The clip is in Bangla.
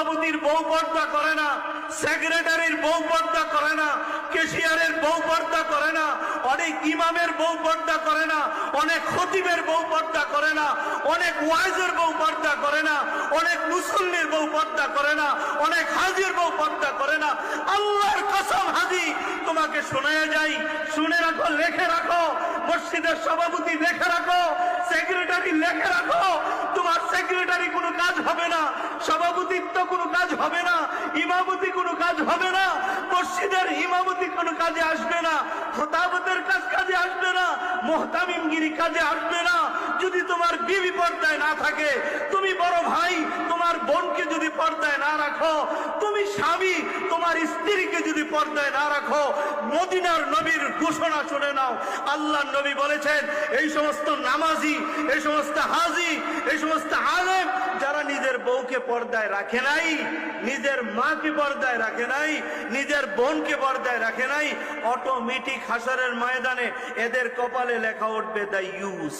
সভাপতির বউ পর্দা করে না, সেক্রেটারির বউ পর্দা করে না, ক্যাশিয়ারের বউ পর্দা করে না, অনেক ইমামের বউ পর্দা করে না, অনেক খতিবের বউ পর্দা করে না, অনেক ওয়াইজের বউ পর্দা করে না, অনেক মুসল্লির বউ পর্দা করে না, অনেক হাজির বউ পর্দা করে না। আল্লাহর কসম হাজি, তোমাকে শোনায় যাই, শুনে রাখো, লেখে রাখো, মসজিদের সভাপতি লেখে রাখো, সেক্রেটারি লেখে রাখো, তোমার সেক্রেটারি কোনো কাজ হবে না, সভাপতিত্ব কোনো কাজ হবে না, ইমামতি কোনো কাজ হবে না, মসজিদের ইমামতি কোনো কাজে আসবে না, খতাবতের কাজে আসবে না, মুহতামিমগিরি কাজে আসবে না। যদি তোমার বিবি পর্দায় না থাকে, তুমি বড় ভাই তোমার বোনকে যদি পর্দায় না রাখো, তুমি স্বামী তোমার স্ত্রীকে যদি পর্দায় না রাখো, মদিনার নবীর ঘোষণা শুনে নাও। আল্লাহর নবী বলেছেন, এই সমস্ত নামাজি, এই সমস্ত হাজি, এই সমস্ত আলেম যারা নিজের বউকে পর্দায় রাখে নাই, নিজের মাকে পর্দায় রাখে নাই, নিজের বোনকে পর্দায় রাখে নাই, অটোমেটিক হাসরের ময়দানে এদের কপালে লেখা উঠবে দ্য ইউস।